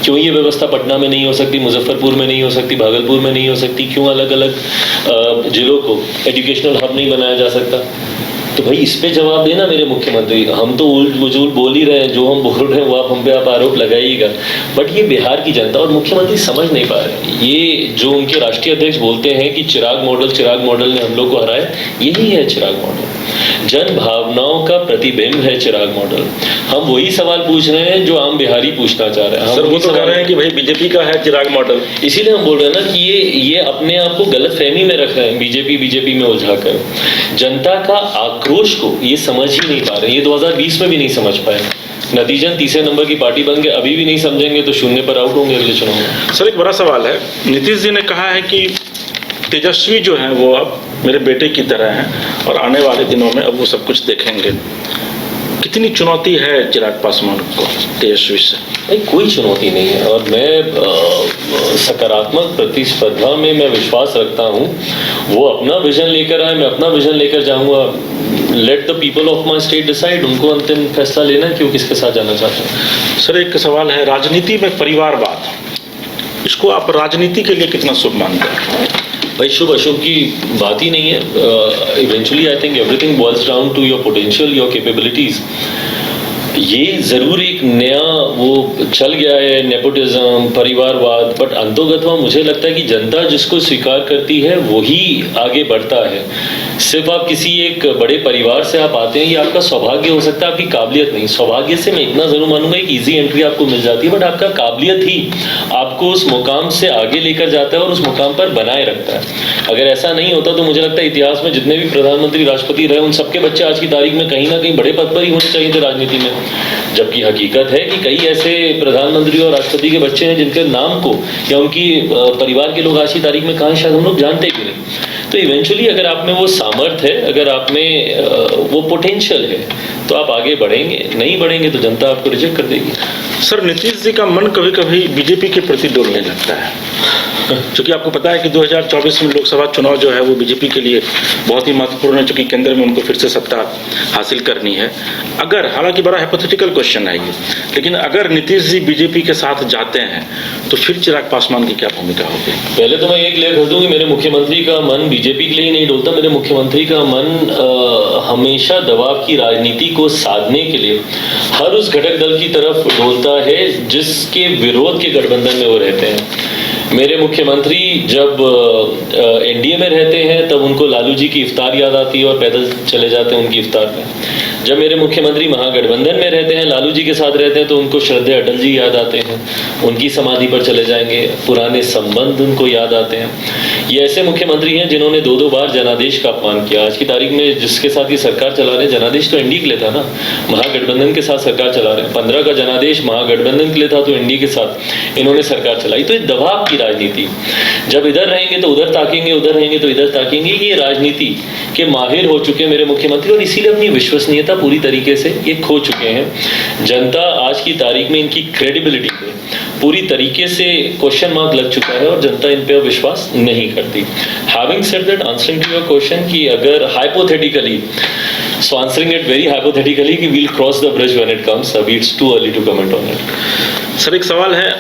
क्यों ये व्यवस्था पटना में नहीं हो सकती, मुजफ्फरपुर में नहीं हो सकती, भागलपुर में नहीं हो सकती? क्यों अलग अलग जिलों को एजुकेशनल हब नहीं बनाया जा सकता? तो भाई इस पे जवाब देना मेरे मुख्यमंत्री। हम तो उलझुल बोल ही रहे हैं, जो हम बोल रहे हैं वो आप हम पे आप आरोप लगाइएगा, बट ये बिहार की जनता और मुख्यमंत्री समझ नहीं पा रहे। ये जो उनके राष्ट्रीय अध्यक्ष बोलते हैं कि चिराग मॉडल ने हम लोग को हराया, यही है चिराग मॉडल। जन भावनाओं का प्रतिबिंब है चिराग मॉडल। हम वही सवाल पूछ रहे हैं जो आम बिहारी पूछना चाह रहे हैं। सर वो तो कह रहे हैं कि भाई बीजेपी का है चिराग मॉडल, इसीलिए हम बोल रहे हैं ना कि ये अपने आप को गलत फहमी में रख रहे हैं, बीजेपी में उलझाकर। जनता का आक्रोश को ये समझ ही नहीं पा रहे। ये 2020 में भी नहीं समझ पाए। नतीजन तीसरे नंबर की पार्टी बन के अभी भी नहीं समझेंगे तो शून्य पर आउट होंगे अगले चुनाव में। सर एक बड़ा सवाल है, नीतीश जी ने कहा है कि तेजस्वी जो है वो अब मेरे बेटे की तरह हैं और आने वाले दिनों में अब वो सब कुछ देखेंगे। कितनी चुनौती है चिराग पासवान को तेजस्वी से? नहीं, कोई चुनौती नहीं है, और मैं सकारात्मक प्रतिस्पर्धा में मैं विश्वास रखता हूँ। वो अपना विजन लेकर आए, मैं अपना विजन लेकर जाऊँगा। Let the people of my state decide, उनको अंतिम फैसला लेना है कि वो किसके साथ जाना चाहते हैं। सर एक सवाल है, राजनीति में परिवारवाद, इसको आप राजनीति के लिए कितना शुभ मानते हैं? भाई शुभ अशुभ की बात ही नहीं है। Eventually I think everything boils down to your potential, your capabilities. ये जरूर एक नया वो चल गया है नेपोटिज्म, परिवारवाद, बट अंतोगत्वा मुझे लगता है कि जनता जिसको स्वीकार करती है वही आगे बढ़ता है। सिर्फ आप किसी एक बड़े परिवार से आप आते हैं, ये आपका सौभाग्य हो सकता है, आपकी काबिलियत नहीं। सौभाग्य से मैं इतना जरूर मानूंगा, एक इजी एंट्री आपको मिल जाती है, बट आपका काबिलियत ही आपको उस मुकाम से आगे लेकर जाता है और उस मुकाम पर बनाए रखता है। अगर ऐसा नहीं होता तो मुझे लगता है इतिहास में जितने भी प्रधानमंत्री, राष्ट्रपति रहे, उन सबके बच्चे आज की तारीख में कहीं ना कहीं बड़े पद पर ही होने चाहिए थे राजनीति में। जबकि हकीकत है कि कई ऐसे प्रधानमंत्री और राष्ट्रपति के बच्चे हैं जिनके नाम को या उनकी परिवार के लोग आज की तारीख में कहाँ शायद हम लोग जानते भी नहीं। तो इवेंचुअली अगर आप में वो सामर्थ्य है, अगर आप में वो पोटेंशियल है, तो आप आगे बढ़ेंगे। नहीं बढ़ेंगे तो जनता आपको रिजेक्ट कर देगी। सर नीतीश जी का मन कभी कभी बीजेपी के प्रति डोलने लगता है, क्योंकि आपको पता है कि 2024 में लोकसभा चुनाव जो है वो बीजेपी के लिए बहुत ही महत्वपूर्ण है, क्योंकि केंद्र में उनको फिर से सत्ता हासिल करनी है। अगर, हालांकि बड़ा हाइपोथेटिकल क्वेश्चन है ये, लेकिन अगर नीतीश जी बीजेपी के साथ जाते हैं तो फिर चिराग पासवान की क्या भूमिका होगी? पहले तो मैं ये क्लियर कर दूं कि मेरे मुख्यमंत्री का मन बीजेपी के लिए ही नहीं डोलता। मेरे मुख्यमंत्री का मन हमेशा दबाव की राजनीति को साधने के लिए हर उस घटक दल की तरफ डोलता होता है जिसके विरोध के गठबंधन में वो रहते हैं। मेरे मुख्यमंत्री जब एनडीए में रहते हैं तब उनको लालू जी की इफ्तार याद आती है और पैदल चले जाते हैं उनकी इफ्तार में। जब मेरे मुख्यमंत्री महागठबंधन में रहते हैं, लालू जी के साथ रहते हैं, तो उनको श्रद्धेय अटल जी याद आते हैं, उनकी समाधि पर चले जाएंगे, पुराने संबंध उनको याद आते हैं। ये ऐसे मुख्यमंत्री हैं जिन्होंने 2-2 बार जनादेश का अपमान किया। आज की तारीख में जिसके साथ ये सरकार चला रहे हैं, जनादेश तो एनडीए के लिए था ना, महागठबंधन के साथ सरकार चला रहे हैं। 15 का जनादेश महागठबंधन के लिए था, तो एनडीए के साथ इन्होंने सरकार चलाई। तो ये दबाव की राजनीति, जब इधर रहेंगे तो उधर ताकेंगे, उधर रहेंगे तो इधर ताकेंगे, ये राजनीति के माहिर हो चुके हैं मेरे मुख्यमंत्री, और इसीलिए अपनी विश्वसनीयता पूरी तरीके से ये खो चुके हैं। जनता आज की तारीख में इनकी क्रेडिबिलिटी पे पूरी तरीके से क्वेश्चन मार्क लग चुका है और जनता इन पे अब विश्वास नहीं करती। Having said that, answering to your question कि अगर hypothetically, so answering it very hypothetically कि we'll cross the bridge when it comes, अभी it's too early to comment on it. Sir, एक सवाल है,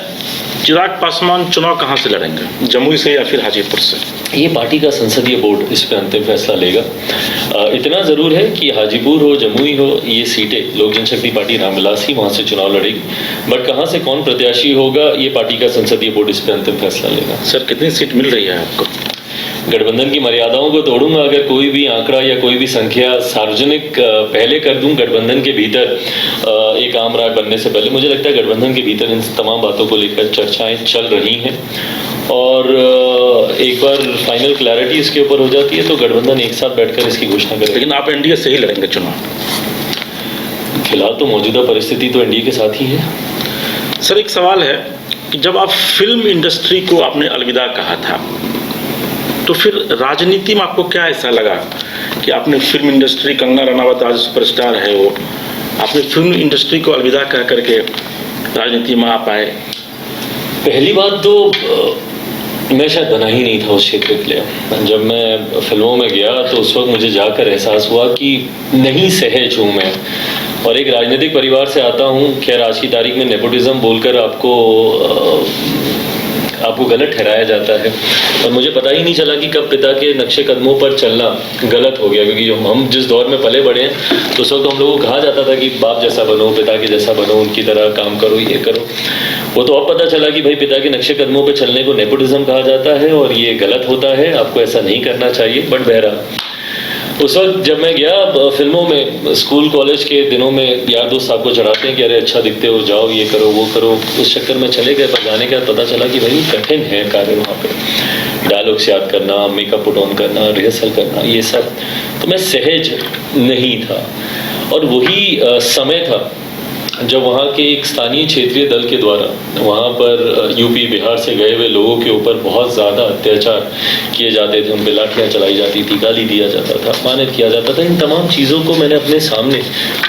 चिराग पासवान चुनाव कहाँ से लड़ेंगे, जमुई से या फिर हाजीपुर से? ये पार्टी का संसदीय बोर्ड इस पर अंतिम फैसला लेगा। इतना ज़रूर है कि हाजीपुर हो, जमुई हो, ये सीटें लोक जनशक्ति पार्टी रामविलास ही वहाँ से चुनाव लड़ेगी। बट कहाँ से कौन प्रत्याशी होगा, ये पार्टी का संसदीय बोर्ड इस पर अंतिम फैसला लेगा। सर, कितनी सीट मिल रही है आपको? गठबंधन की मर्यादाओं को तोड़ूंगा अगर कोई भी आंकड़ा या कोई भी संख्या सार्वजनिक पहले कर दूं गठबंधन के भीतर एक आम राय बनने से पहले। मुझे लगता है गठबंधन के भीतर इन तमाम बातों को लेकर चर्चाएं चल रही हैं, और एक बार फाइनल क्लैरिटी इसके ऊपर हो जाती है तो गठबंधन एक साथ बैठकर इसकी घोषणा करेगा। लेकिन आप एनडीए से ही लड़ेंगे चुनाव? फिलहाल तो मौजूदा परिस्थिति तो एनडीए के साथ ही है। सर, एक सवाल है कि जब आप फिल्म इंडस्ट्री को आपने अलविदा कहा था, तो फिर राजनीति में आपको क्या ऐसा लगा कि आपने फिल्म इंडस्ट्री, कंगना रनावत आज सुपरस्टार है वो, आपने फिल्म इंडस्ट्री को अलविदा कह करके राजनीति में आप आए? पहली बात तो मैं शायद बना ही नहीं था उस क्षेत्र के लिए। जब मैं फिल्मों में गया तो उस वक्त मुझे जाकर एहसास हुआ कि नहीं सहज हूँ मैं, और एक राजनीतिक परिवार से आता हूँ। खैर, आज की तारीख में नेपोटिज्म बोलकर आपको गलत ठहराया जाता है, और मुझे पता ही नहीं चला कि कब पिता के नक्शे कदमों पर चलना गलत हो गया। क्योंकि हम जिस दौर में पले बड़े हैं तो उस वक्त हम लोगों को कहा जाता था कि बाप जैसा बनो, पिता के जैसा बनो, उनकी तरह काम करो, ये करो। वो तो अब पता चला कि भाई पिता के नक्शे कदमों पर चलने को नेपोटिज्म कहा जाता है और ये गलत होता है, आपको ऐसा नहीं करना चाहिए। बट बहरहाल उस वक्त जब मैं गया फिल्मों में, स्कूल कॉलेज के दिनों में यार दोस्त आपको चढ़ाते हैं कि अरे अच्छा दिखते हो, जाओ ये करो वो करो, उस चक्कर में चले गए। पर जाने के बाद पता चला कि भाई कठिन है कार्य वहाँ पे, डायलॉग्स याद करना, मेकअप पुट ऑन करना, रिहर्सल करना, ये सब। तो मैं सहज नहीं था, और वही समय था जब वहाँ के एक स्थानीय क्षेत्रीय दल के द्वारा वहाँ पर यूपी बिहार से गए हुए लोगों के ऊपर बहुत ज़्यादा अत्याचार किए जाते थे, उन पर लाठियाँ चलाई जाती थी, गाली दिया जाता था, अपमानित किया जाता था। इन तमाम चीज़ों को मैंने अपने सामने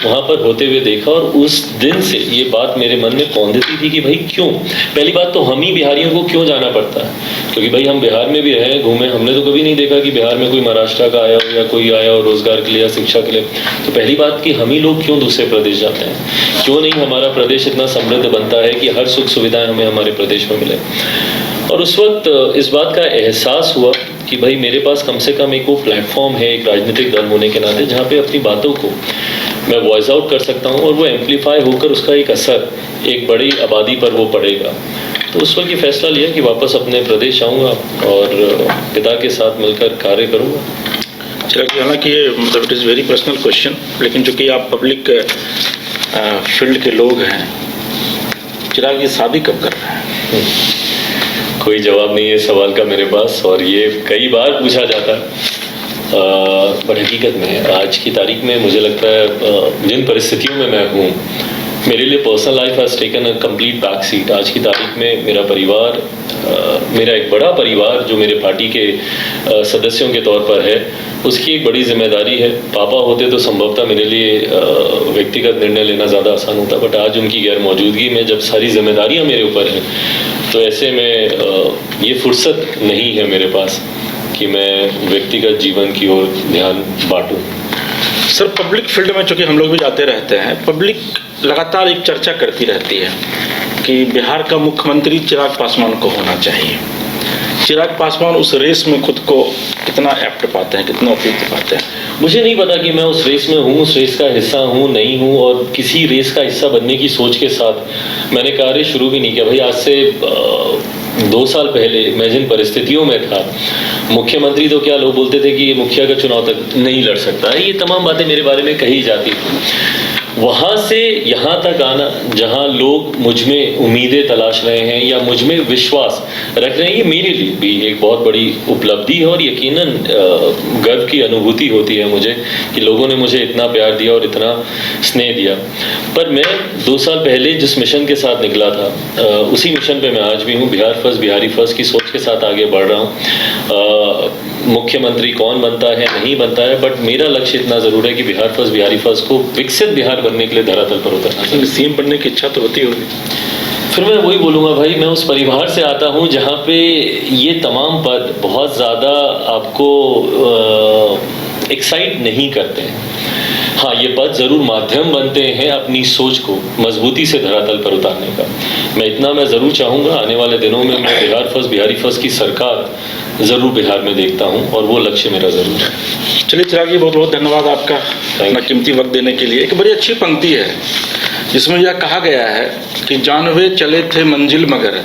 वहाँ पर होते हुए देखा, और उस दिन से ये बात मेरे मन में कौंधती थी कि भाई क्यों, पहली बात तो हम ही बिहारियों को क्यों जाना पड़ता है, क्योंकि भाई हम बिहार में भी रहे घूमे, हमने तो कभी नहीं देखा कि बिहार में कोई महाराष्ट्र का आया हो या कोई आया हो रोजगार के लिए या शिक्षा के लिए। तो पहली बात कि हम ही लोग क्यों दूसरे प्रदेश जाते हैं, क्यों नहीं हमारा प्रदेश इतना समृद्ध बनता है कि हर सुख सुविधाएं हमें हमारे प्रदेश में मिले। और उस वक्त इस बात का एहसास हुआ कि भाई मेरे पास कम से कम एक वो प्लेटफॉर्म है एक राजनीतिक दल होने के नाते, जहाँ पे अपनी बातों को मैं वॉइस आउट कर सकता हूँ और वो एम्पलीफाई होकर उसका एक असर एक बड़ी आबादी पर वो पड़ेगा। तो उस वक्त ये फैसला लिया कि वापस अपने प्रदेश आऊँगा और पिता के साथ मिलकर कार्य करूँगा। चलिए, हालांकि ये मतलब it is very personal question, लेकिन चूँकि आप पब्लिक फील्ड के लोग हैं, चिराग ये शादी कब कर रहे हैं? कोई जवाब नहीं है सवाल का मेरे पास, और ये कई बार पूछा जाता है। बट हकीकत में आज की तारीख में मुझे लगता है जिन परिस्थितियों में मैं हूँ, मेरे लिए personal life has taken a complete back seat. आज की तारीख में मेरा परिवार, मेरा एक बड़ा परिवार जो मेरे पार्टी के सदस्यों के तौर पर है, उसकी एक बड़ी जिम्मेदारी है। पापा होते तो संभवतः मेरे लिए व्यक्तिगत निर्णय लेना ज़्यादा आसान होता, बट आज उनकी गैर मौजूदगी में जब सारी जिम्मेदारियां मेरे ऊपर हैं, तो ऐसे में ये फुर्सत नहीं है मेरे पास कि मैं व्यक्तिगत जीवन की ओर ध्यान बांटूं। सर, पब्लिक फील्ड में चूँकि हम लोग भी जाते रहते हैं, पब्लिक लगातार एक चर्चा करती रहती है कि बिहार का मुख्यमंत्री चिराग पासवान को होना चाहिए। चिराग पासवान उस रेस में खुद को कितना एप्ट पाते हैं, कितना उपयुक्त पाते हैं? मुझे नहीं पता कि मैं उस रेस में हूँ, उस रेस का हिस्सा हूँ नहीं हूँ, और किसी रेस का हिस्सा बनने की सोच के साथ मैंने कार्य शुरू भी नहीं किया। भाई आज से 2 साल पहले मैं जिन परिस्थितियों में था, मुख्यमंत्री तो क्या लोग बोलते थे कि ये मुखिया का चुनाव तक नहीं लड़ सकता है, ये तमाम बातें मेरे बारे में कही जाती थी। वहाँ से यहाँ तक आना जहाँ लोग मुझ में उम्मीदें तलाश रहे हैं या मुझ में विश्वास रख रहे हैं, ये मेरे लिए भी एक बहुत बड़ी उपलब्धि है और यकीनन गर्व की अनुभूति होती है मुझे कि लोगों ने मुझे इतना प्यार दिया और इतना स्नेह दिया। पर मैं 2 साल पहले जिस मिशन के साथ निकला था उसी मिशन पे मैं आज भी हूँ। बिहार फर्स्ट, बिहारी फर्स्ट की सोच के साथ आगे बढ़ रहा हूँ। मुख्यमंत्री कौन बनता है नहीं बनता है, बट मेरा लक्ष्य इतना ज़रूर है कि बिहार फर्स्ट, बिहारी फर्स्ट को विकसित बिहार बनने के लिए धरातल पर उतरना चाहिए। सीएम बनने की इच्छा तो होती होगी। फिर मैं वही बोलूँगा भाई, मैं उस परिवार से आता हूँ जहाँ पे ये तमाम पद बहुत ज़्यादा आपको एक्साइट नहीं करते हैं। हाँ, ये पद ज़रूर माध्यम बनते हैं अपनी सोच को मजबूती से धरातल पर उतारने का। मैं ज़रूर चाहूँगा आने वाले दिनों में मैं बिहार फर्स्ट, बिहारी फर्स्ट की सरकार ज़रूर बिहार में देखता हूँ और वो लक्ष्य मेरा ज़रूर है। चलिए चिराग जी, बहुत बहुत धन्यवाद आपका अपना कीमती वक्त देने के लिए। एक बड़ी अच्छी पंक्ति है जिसमें यह कहा गया है कि जानवे चले थे मंजिल मगर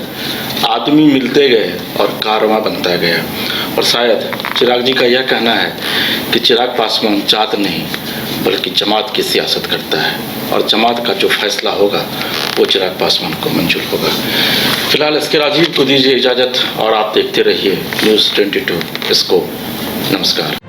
आदमी मिलते गए और कारवां बनता गया। और शायद चिराग जी का यह कहना है कि चिराग पासवान जात नहीं बल्कि जमात की सियासत करता है और जमात का जो फैसला होगा वो चिराग पासवान को मंजूर होगा। फिलहाल एसके राजीव को दीजिए इजाज़त और आप देखते रहिए न्यूज़ 22 इसको। नमस्कार।